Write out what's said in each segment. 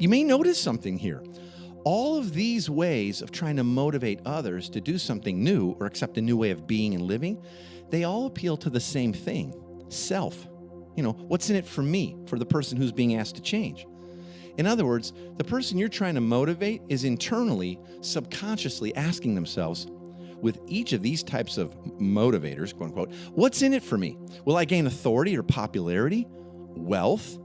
You may notice something here. All of these ways of trying to motivate others to do something new or accept a new way of being and living, they all appeal to the same thing, self. What's in it for me, for the person who's being asked to change? In other words, the person you're trying to motivate is internally, subconsciously asking themselves, with each of these types of motivators, quote unquote, what's in it for me? Will I gain authority or popularity? Wealth?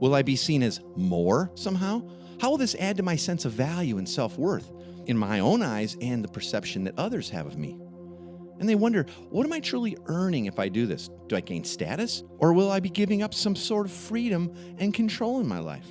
Will I be seen as more somehow? How will this add to my sense of value and self-worth in my own eyes and the perception that others have of me? And they wonder, what am I truly earning if I do this? Do I gain status? Or will I be giving up some sort of freedom and control in my life?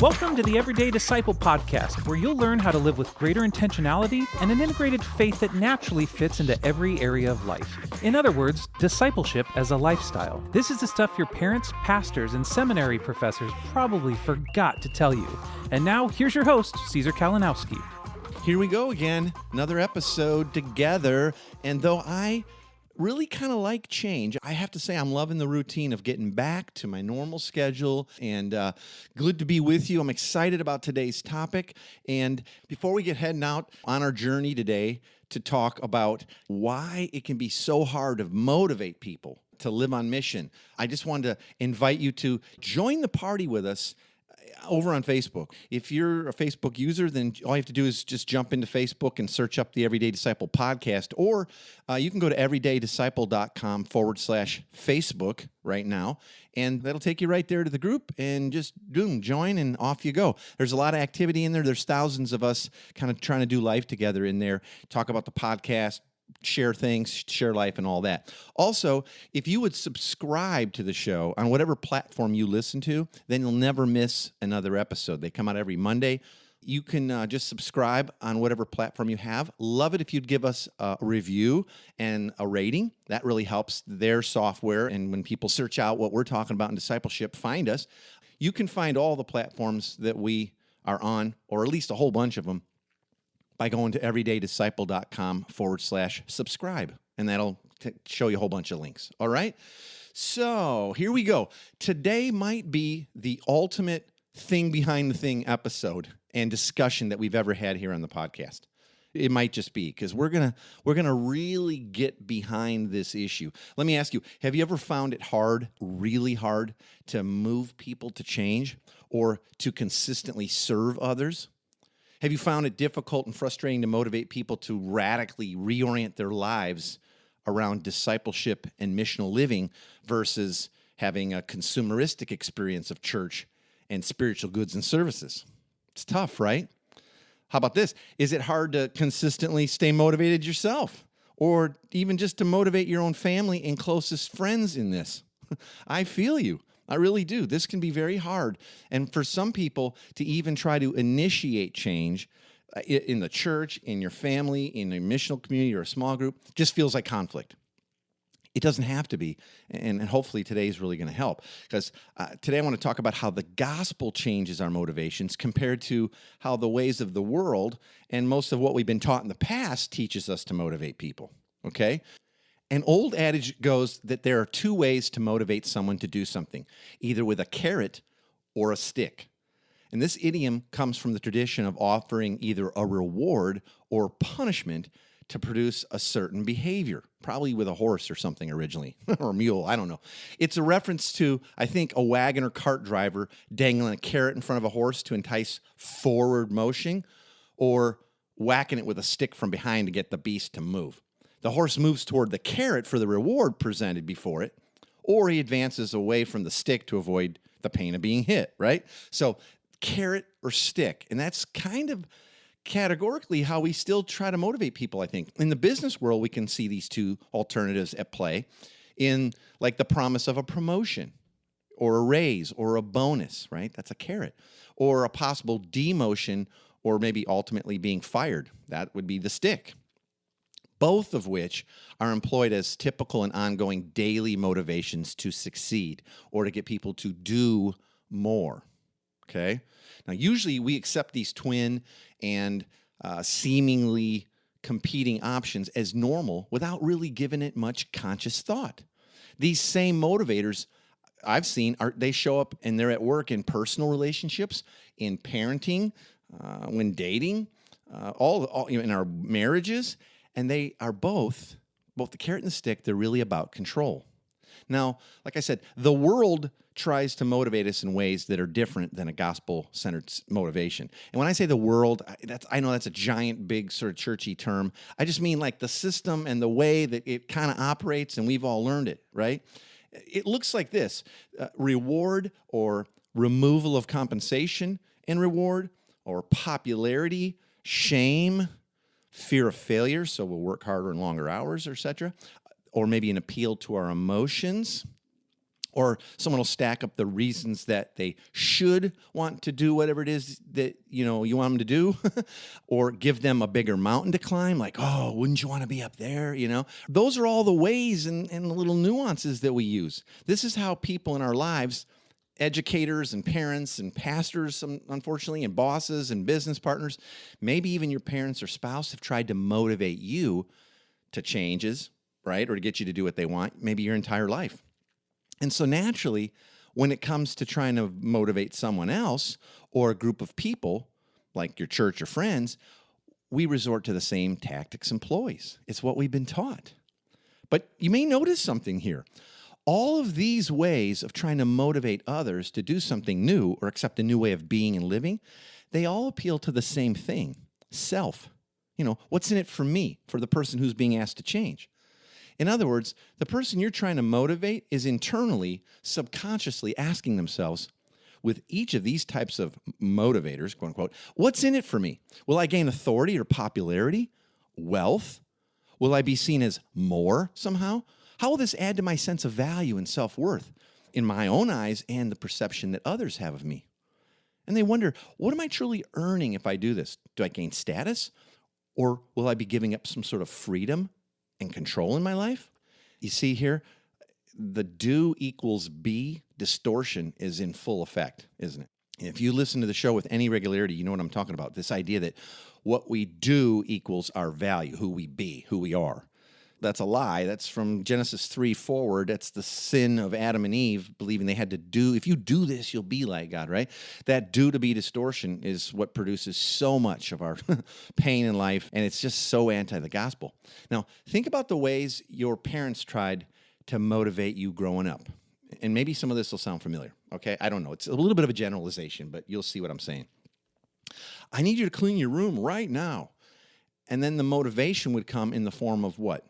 Welcome to the Everyday Disciple podcast, where you'll learn how to live with greater intentionality and an integrated faith that naturally fits into every area of life. In other words, discipleship as a lifestyle. This is the stuff your parents, pastors, and seminary professors probably forgot to tell you. And now, here's your host, Caesar Kalinowski. Here we go again, another episode together. And though I really kind of like change, I have to say I'm loving the routine of getting back to my normal schedule, and good to be with you. I'm excited about today's topic. And before we get heading out on our journey today to talk about why it can be so hard to motivate people to live on mission, I just wanted to invite you to join the party with us over on Facebook. If you're a Facebook user, then all you have to do is just jump into Facebook and search up the Everyday Disciple podcast, or you can go to everydaydisciple.com/Facebook right now, and that'll take you right there to the group, and just join, and off you go. There's a lot of activity in there. There's thousands of us kind of trying to do life together in there, talk about the podcast, share things, share life, and all that. Also, if you would subscribe to the show on whatever platform you listen to, then you'll never miss another episode. They come out every Monday. You can just subscribe on whatever platform you have. Love it if you'd give us a review and a rating. That really helps their software, and when people search out what we're talking about in discipleship, find us. You can find all the platforms that we are on, or at least a whole bunch of them, by going to everydaydisciple.com/subscribe, and that'll show you a whole bunch of links. All right? So here we go. Today might be the ultimate thing behind the thing episode and discussion that we've ever had here on the podcast. It might just be, because we're gonna really get behind this issue. Let me ask you, have you ever found it hard, really hard, to move people to change or to consistently serve others? Have you found it difficult and frustrating to motivate people to radically reorient their lives around discipleship and missional living versus having a consumeristic experience of church and spiritual goods and services? It's tough, right? How about this? Is it hard to consistently stay motivated yourself, or even just to motivate your own family and closest friends in this? I feel you. I really do. This can be very hard. And for some people to even try to initiate change in the church, in your family, in a missional community or a small group, just feels like conflict. It doesn't have to be. And hopefully today is really going to help. Because today I want to talk about how the gospel changes our motivations compared to how the ways of the world and most of what we've been taught in the past teaches us to motivate people. Okay? An old adage goes that there are two ways to motivate someone to do something, either with a carrot or a stick. And this idiom comes from the tradition of offering either a reward or punishment to produce a certain behavior, probably with a horse or something originally, or a mule, I don't know. It's a reference to, I think, a wagon or cart driver dangling a carrot in front of a horse to entice forward motion, or whacking it with a stick from behind to get the beast to move. The horse moves toward the carrot for the reward presented before it, or he advances away from the stick to avoid the pain of being hit, right? So carrot or stick, and that's kind of categorically how we still try to motivate people, I think. In the business world, we can see these two alternatives at play in like the promise of a promotion or a raise or a bonus, right? That's a carrot. Or a possible demotion, or maybe ultimately being fired. That would be the stick. Both of which are employed as typical and ongoing daily motivations to succeed or to get people to do more, okay? Now, usually we accept these twin and seemingly competing options as normal without really giving it much conscious thought. These same motivators I've seen they show up and they're at work in personal relationships, in parenting, when dating, all in our marriages, and they are both the carrot and the stick. They're really about control. Now, like I said, the world tries to motivate us in ways that are different than a gospel-centered motivation. And when I say the world, I know that's a giant, big, sort of churchy term. I just mean like the system and the way that it kind of operates, and we've all learned it, right? It looks like this: reward or removal of compensation and reward, or popularity, shame, fear of failure, so we'll work harder and longer hours, etc., or maybe an appeal to our emotions, or someone will stack up the reasons that they should want to do whatever it is that you want them to do, or give them a bigger mountain to climb, like, oh, wouldn't you want to be up there? Those are all the ways and the little nuances that we use. This is how people in our lives, educators and parents and pastors, unfortunately, and bosses and business partners, maybe even your parents or spouse, have tried to motivate you to changes, right? Or to get you to do what they want, maybe your entire life. And so naturally, when it comes to trying to motivate someone else or a group of people, like your church or friends, we resort to the same tactics employees. It's what we've been taught. But you may notice something here. All of these ways of trying to motivate others to do something new or accept a new way of being and living, they all appeal to the same thing: self. What's in it for me, for the person who's being asked to change? In other words, the person you're trying to motivate is internally, subconsciously asking themselves, with each of these types of motivators, quote unquote, what's in it for me? Will I gain authority or popularity? Wealth? Will I be seen as more somehow? How will this add to my sense of value and self-worth in my own eyes and the perception that others have of me? And they wonder, what am I truly earning if I do this? Do I gain status? Or will I be giving up some sort of freedom and control in my life? You see here, the do equals be distortion is in full effect, isn't it? And if you listen to the show with any regularity, you know what I'm talking about. This idea that what we do equals our value, who we be, who we are. That's a lie. That's from Genesis 3 forward. That's the sin of Adam and Eve, believing they had to do, if you do this, you'll be like God, right? That do to be distortion is what produces so much of our pain in life, and it's just so anti the gospel. Now, think about the ways your parents tried to motivate you growing up. And maybe some of this will sound familiar, okay? I don't know. It's a little bit of a generalization, but you'll see what I'm saying. I need you to clean your room right now. And then the motivation would come in the form of what?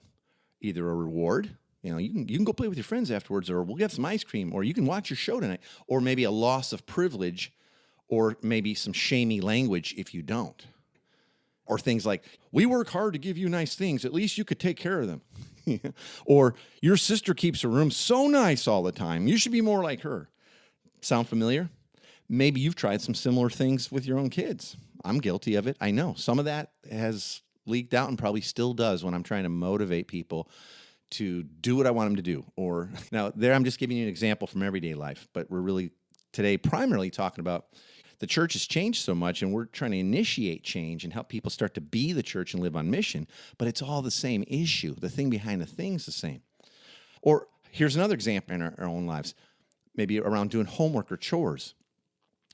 Either a reward, you can go play with your friends afterwards, or we'll get some ice cream, or you can watch your show tonight, or maybe a loss of privilege, or maybe some shamey language if you don't. Or things like, we work hard to give you nice things, at least you could take care of them. Or your sister keeps her room so nice all the time, you should be more like her. Sound familiar? Maybe you've tried some similar things with your own kids. I'm guilty of it. I know some of that has leaked out and probably still does when I'm trying to motivate people to do what I want them to do. Or now there, I'm just giving you an example from everyday life, but we're really today primarily talking about the church has changed so much, and we're trying to initiate change and help people start to be the church and live on mission, but it's all the same issue. The thing behind the thing's the same. Or here's another example in our own lives, maybe around doing homework or chores,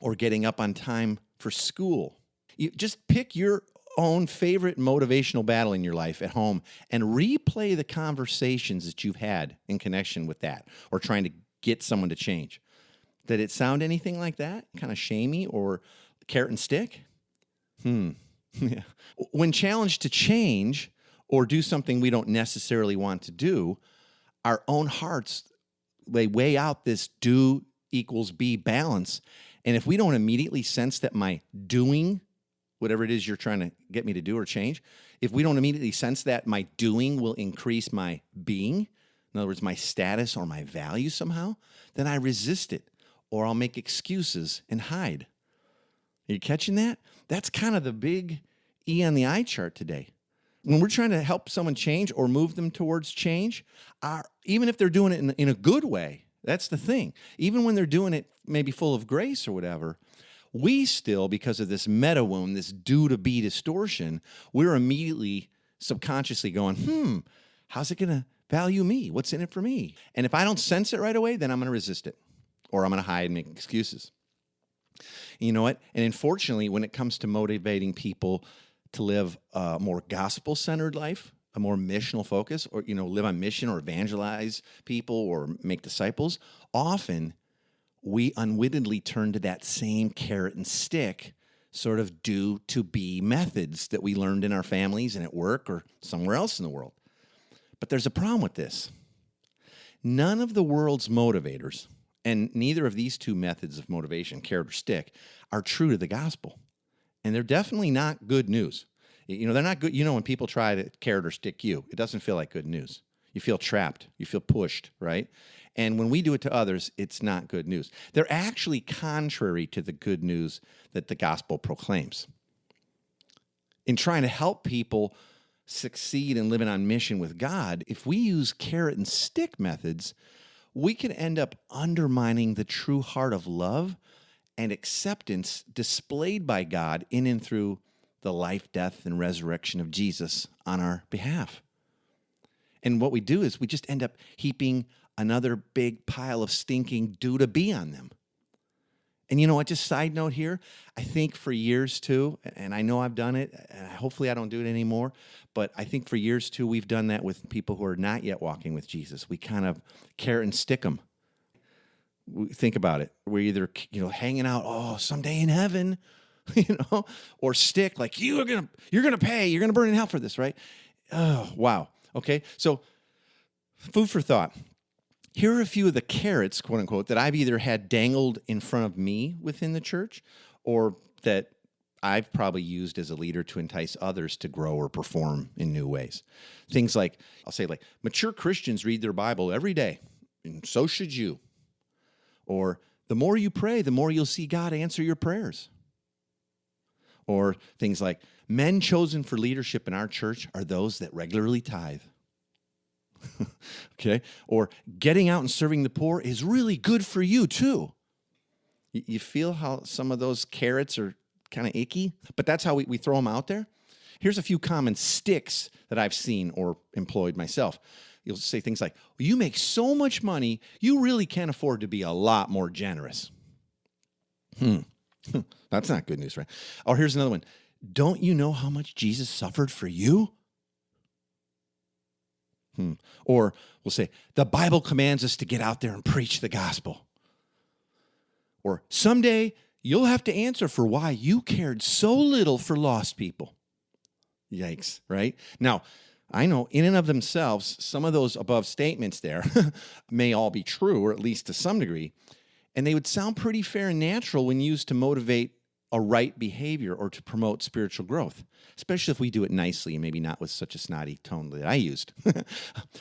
or getting up on time for school. You just pick your own favorite motivational battle in your life at home and replay the conversations that you've had in connection with that, or trying to get someone to change. Did it sound anything like that? Kind of shamey or carrot and stick? Yeah. When challenged to change or do something we don't necessarily want to do, our own hearts, they weigh out this do equals be balance. And if we don't immediately sense that my doing, whatever it is you're trying to get me to do or change, if we don't immediately sense that my doing will increase my being, in other words, my status or my value somehow, then I resist it, or I'll make excuses and hide. Are you catching that? That's kind of the big E on the eye chart today. When we're trying to help someone change or move them towards change, even if they're doing it in a good way, that's the thing. Even when they're doing it maybe full of grace or whatever, we still, because of this meta wound, this do to be distortion, we're immediately subconsciously going, how's it going to value me? What's in it for me? And if I don't sense it right away, then I'm going to resist it, or I'm going to hide and make excuses. You know what? And unfortunately, when it comes to motivating people to live a more gospel-centered life, a more missional focus, or, live on mission or evangelize people or make disciples, often we unwittingly turn to that same carrot and stick sort of do to be methods that we learned in our families and at work or somewhere else in the world. But there's a problem with this. None of the world's motivators, and neither of these two methods of motivation, carrot or stick, are true to the gospel. And they're definitely not good news. They're not good. When people try to carrot or stick you, it doesn't feel like good news. You feel trapped. You feel pushed, right? And when we do it to others, it's not good news. They're actually contrary to the good news that the gospel proclaims. In trying to help people succeed in living on mission with God, if we use carrot and stick methods, we can end up undermining the true heart of love and acceptance displayed by God in and through the life, death, and resurrection of Jesus on our behalf. And what we do is we just end up heaping another big pile of stinking do to be on them. And you know what, just side note here, I think for years too, and I know I've done it, and hopefully I don't do it anymore, but I think for years too, we've done that with people who are not yet walking with Jesus. We kind of carrot and stick them. Think about it. We're either, hanging out, someday in heaven, or stick, like you're gonna pay, you're gonna burn in hell for this, right? Oh, wow. Okay, so food for thought. Here are a few of the carrots, quote unquote, that I've either had dangled in front of me within the church, or that I've probably used as a leader to entice others to grow or perform in new ways. Things like, mature Christians read their Bible every day, and so should you. Or the more you pray, the more you'll see God answer your prayers. Or things like, men chosen for leadership in our church are those that regularly tithe. Okay? Or getting out and serving the poor is really good for you too. You feel how some of those carrots are kind of icky? But that's how we throw them out there. Here's a few common sticks that I've seen or employed myself. You'll say things like, you make so much money, you really can't afford to be a lot more generous. That's not good news, right? Or here's another one. Don't you know how much Jesus suffered for you? Or we'll say, the Bible commands us to get out there and preach the gospel. Or someday you'll have to answer for why you cared so little for lost people. Yikes, right? Now, I know in and of themselves, some of those above statements there may all be true, or at least to some degree, and they would sound pretty fair and natural when used to motivate a right behavior or to promote spiritual growth, especially if we do it nicely and maybe not with such a snotty tone that I used.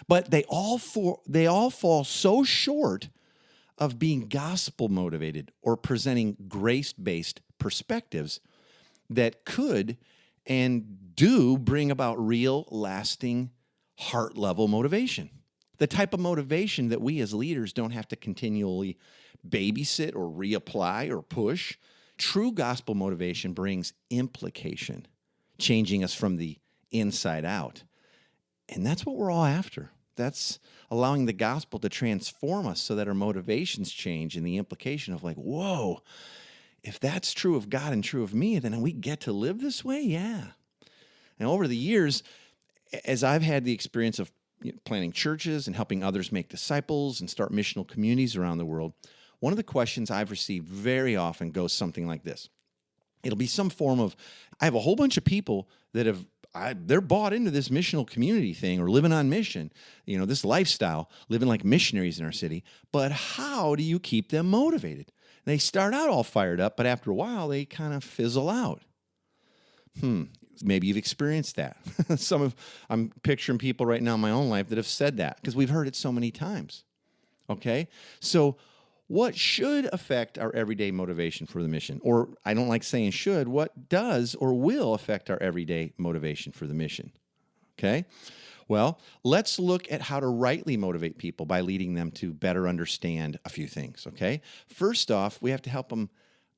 But they all fall so short of being gospel motivated or presenting grace-based perspectives that could and do bring about real, lasting, heart-level motivation. The type of motivation that we as leaders don't have to continually babysit or reapply or push. True gospel motivation brings implication, changing us from the inside out. And that's what we're all after. That's allowing the gospel to transform us so that our motivations change, and the implication of like, whoa, if that's true of God and true of me, then we get to live this way? Yeah. And over the years, as I've had the experience of planting churches and helping others make disciples and start missional communities around the world, one of the questions I've received very often goes something like this. It'll be some form of, I have a whole bunch of people that they're bought into this missional community thing or living on mission, this lifestyle, living like missionaries in our city, but how do you keep them motivated? They start out all fired up, but after a while, they kind of fizzle out. Maybe you've experienced that. I'm picturing people right now in my own life that have said that because we've heard it so many times. Okay? So what should affect our everyday motivation for the mission? Or I don't like saying should, what does or will affect our everyday motivation for the mission? Okay? Well, let's look at how to rightly motivate people by leading them to better understand a few things, okay? First off, we have to help them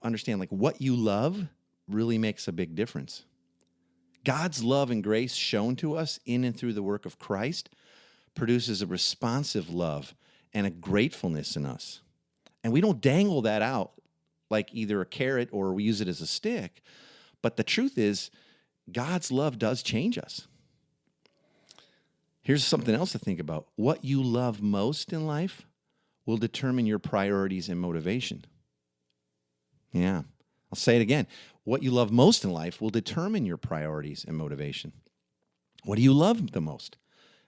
understand what you love really makes a big difference. God's love and grace shown to us in and through the work of Christ produces a responsive love and a gratefulness in us. And we don't dangle that out like either a carrot or we use it as a stick. But the truth is, God's love does change us. Here's something else to think about. What you love most in life will determine your priorities and motivation. Yeah, I'll say it again. What you love most in life will determine your priorities and motivation. What do you love the most?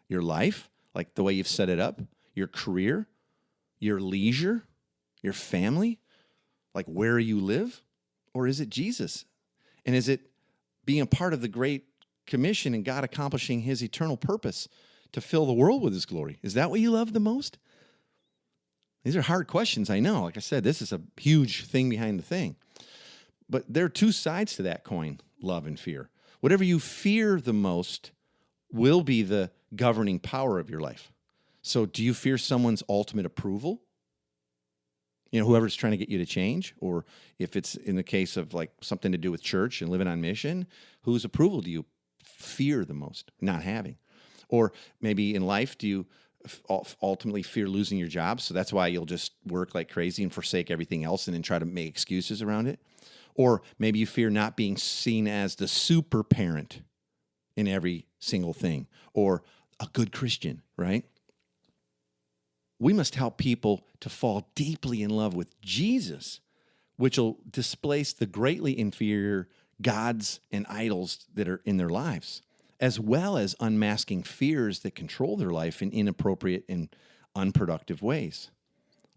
Your life, like the way you've set it up, your career, your leisure, your family, like where you live? Or is it Jesus? And is it being a part of the Great Commission and God accomplishing his eternal purpose to fill the world with his glory? Is that what you love the most? These are hard questions, I know. Like I said, this is a huge thing behind the thing. But there are two sides to that coin, love and fear. Whatever you fear the most will be the governing power of your life. So do you fear someone's ultimate approval? Whoever's trying to get you to change, or if it's in the case of like something to do with church and living on mission, whose approval do you fear the most not having? Or maybe in life, do you ultimately fear losing your job? So that's why you'll just work like crazy and forsake everything else and then try to make excuses around it. Or maybe you fear not being seen as the super parent in every single thing, or a good Christian, right? We must help people to fall deeply in love with Jesus, which will displace the greatly inferior gods and idols that are in their lives, as well as unmasking fears that control their life in inappropriate and unproductive ways.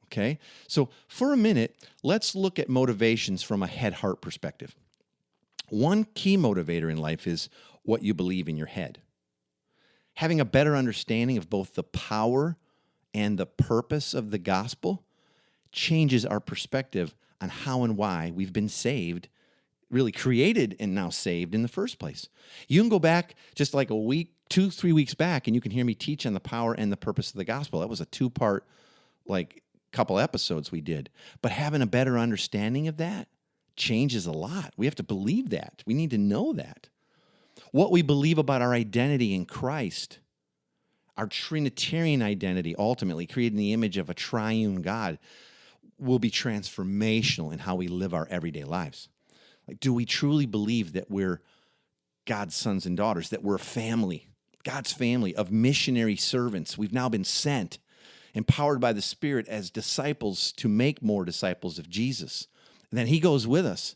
Okay? So for a minute, let's look at motivations from a head-heart perspective. One key motivator in life is what you believe in your head. Having a better understanding of both the power and the purpose of the gospel changes our perspective on how and why we've been saved, really created and now saved in the first place. You can go back just like a week, 2-3 weeks back, and you can hear me teach on the power and the purpose of the gospel. That was a 2-part, couple episodes we did. But having a better understanding of that changes a lot. We have to believe that. We need to know that. What we believe about our identity in Christ, our Trinitarian identity, ultimately created in the image of a triune God, will be transformational in how we live our everyday lives. Do we truly believe that we're God's sons and daughters, that we're a family, God's family of missionary servants? We've now been sent, empowered by the Spirit as disciples to make more disciples of Jesus. And then he goes with us.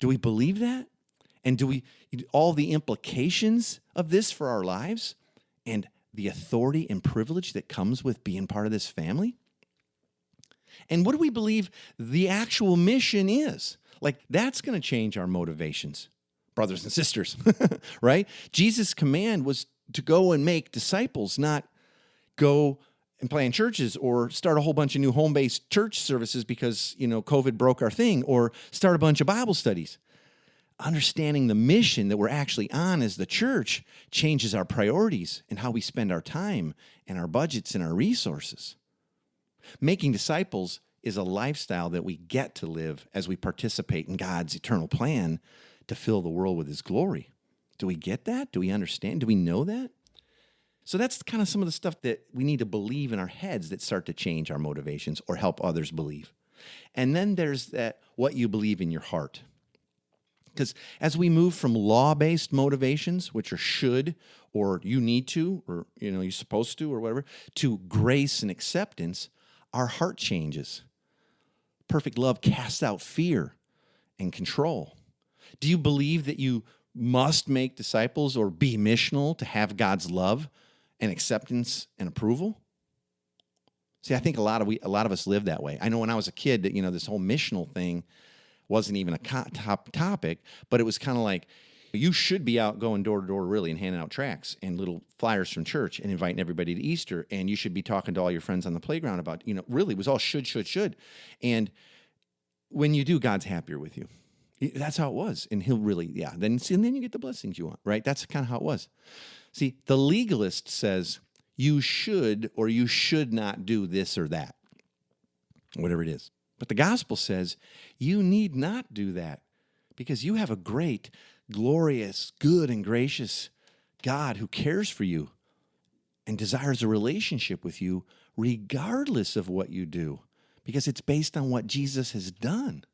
Do we believe that? And do we, all the implications of this for our lives and the authority and privilege that comes with being part of this family? And what do we believe the actual mission is? That's going to change our motivations, brothers and sisters, right? Jesus' command was to go and make disciples, not go and plan churches or start a whole bunch of new home-based church services because, COVID broke our thing, or start a bunch of Bible studies. Understanding the mission that we're actually on as the church changes our priorities and how we spend our time and our budgets and our resources. Making disciples is a lifestyle that we get to live as we participate in God's eternal plan to fill the world with his glory. Do we get that? Do we understand? Do we know that? So that's kind of some of the stuff that we need to believe in our heads that start to change our motivations or help others believe. And then there's that what you believe in your heart. Because as we move from law-based motivations, which are should or you need to or you're supposed to or whatever, to grace and acceptance, our heart changes. Perfect love casts out fear and control. Do you believe that you must make disciples or be missional to have God's love and acceptance and approval? See, I think a lot of us live that way. I know when I was a kid that this whole missional thing wasn't even a top topic, but it was kind of like you should be out going door to door really and handing out tracts and little flyers from church and inviting everybody to Easter, and you should be talking to all your friends on the playground about really it was all should. And when you do, God's happier with you. That's how it was, and he'll really then you get the blessings you want, right? That's kind of how it was. See, the legalist says you should or you should not do this or that, whatever it is. But the gospel says you need not do that because you have a great glorious, good, and gracious God who cares for you and desires a relationship with you regardless of what you do, because it's based on what Jesus has done.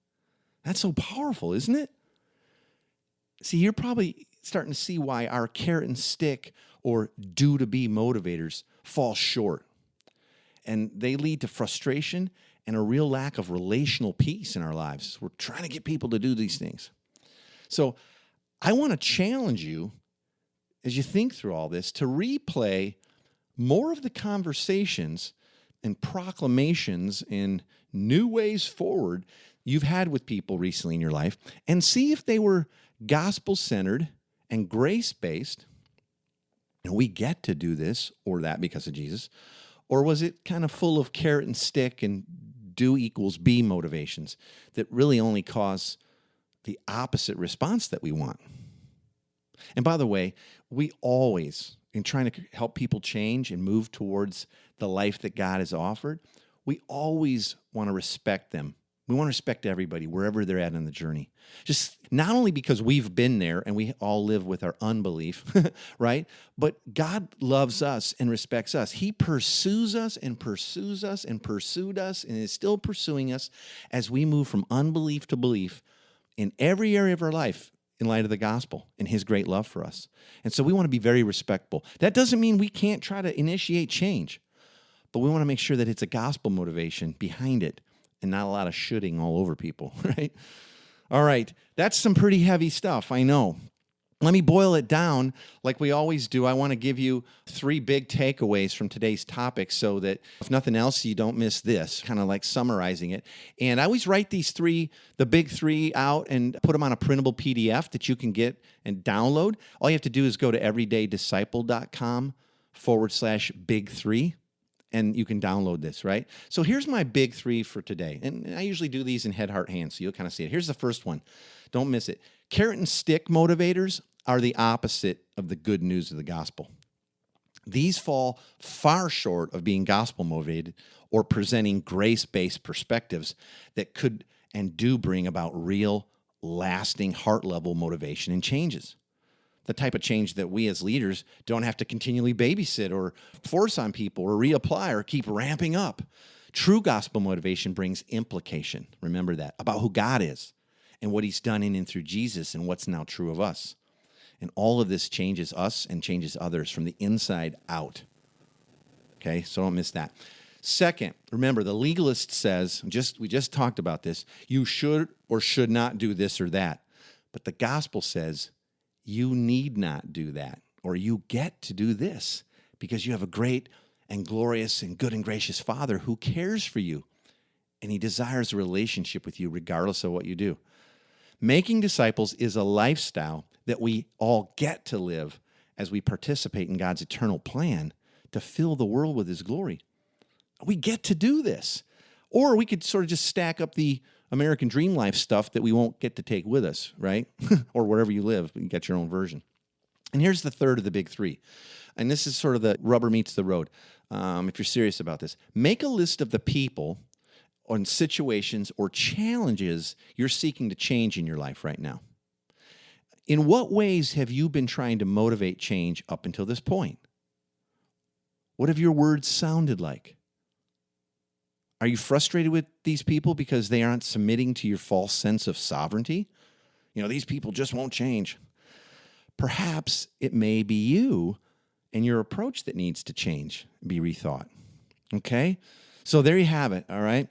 That's so powerful, isn't it? See, you're probably starting to see why our carrot and stick or do to be motivators fall short. And they lead to frustration and a real lack of relational peace in our lives. We're trying to get people to do these things. So I want to challenge you, as you think through all this, to replay more of the conversations and proclamations and new ways forward you've had with people recently in your life, and see if they were gospel-centered and grace-based. And we get to do this or that because of Jesus. Or was it kind of full of carrot and stick and do equals be motivations that really only cause the opposite response that we want? And by the way, we always, in trying to help people change and move towards the life that God has offered, we always want to respect them. We want to respect everybody wherever they're at in the journey. Just not only because we've been there and we all live with our unbelief, right? But God loves us and respects us. He pursues us and pursues us and pursued us and is still pursuing us as we move from unbelief to belief in every area of our life in light of the gospel and his great love for us. And so we want to be very respectful. That doesn't mean we can't try to initiate change, but we want to make sure that it's a gospel motivation behind it and not a lot of shooting all over people, right? All right, that's some pretty heavy stuff, I know. Let me boil it down like we always do. I want to give you 3 big takeaways from today's topic so that if nothing else, you don't miss this, kind of like summarizing it. And I always write these 3, the big 3 out and put them on a printable PDF that you can get and download. All you have to do is go to everydaydisciple.com/big3. And you can download this, right? So here's my big 3 for today. And I usually do these in head, heart, hands, so you'll kind of see it. Here's the first one. Don't miss it. Carrot and stick motivators are the opposite of the good news of the gospel. These fall far short of being gospel motivated or presenting grace-based perspectives that could and do bring about real, lasting, heart-level motivation and changes. The type of change that we as leaders don't have to continually babysit or force on people or reapply or keep ramping up. True gospel motivation brings implication, remember that, about who God is and what he's done in and through Jesus and what's now true of us. And all of this changes us and changes others from the inside out. Okay, so don't miss that. Second, remember, the legalist says, we just talked about this, you should or should not do this or that. But the gospel says, you need not do that, or you get to do this because you have a great and glorious and good and gracious Father who cares for you, and he desires a relationship with you regardless of what you do. Making disciples is a lifestyle that we all get to live as we participate in God's eternal plan to fill the world with his glory. We get to do this. Or we could sort of just stack up the American dream life stuff that we won't get to take with us, right? Or wherever you live, you get your own version. And here's the third of the big 3. And this is sort of the rubber meets the road, if you're serious about this. Make a list of the people on situations or challenges you're seeking to change in your life right now. In what ways have you been trying to motivate change up until this point? What have your words sounded like? Are you frustrated with these people because they aren't submitting to your false sense of sovereignty? These people just won't change. Perhaps it may be you and your approach that needs to change, be rethought. Okay? So there you have it, all right?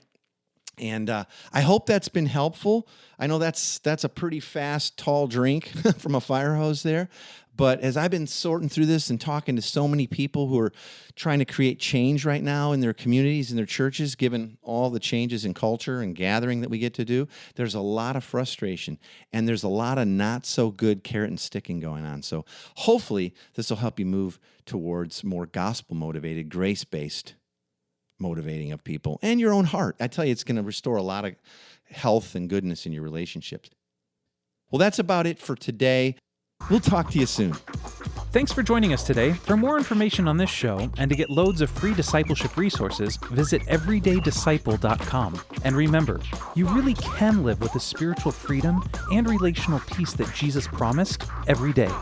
And I hope that's been helpful. I know that's a pretty fast, tall drink from a fire hose there. But as I've been sorting through this and talking to so many people who are trying to create change right now in their communities and their churches, given all the changes in culture and gathering that we get to do, there's a lot of frustration. And there's a lot of not so good carrot and sticking going on. So hopefully this will help you move towards more gospel-motivated, grace-based motivating of people and your own heart. I tell you, it's going to restore a lot of health and goodness in your relationships. Well, that's about it for today. We'll talk to you soon. Thanks for joining us today. For more information on this show and to get loads of free discipleship resources, visit everydaydisciple.com. And remember, you really can live with the spiritual freedom and relational peace that Jesus promised every day.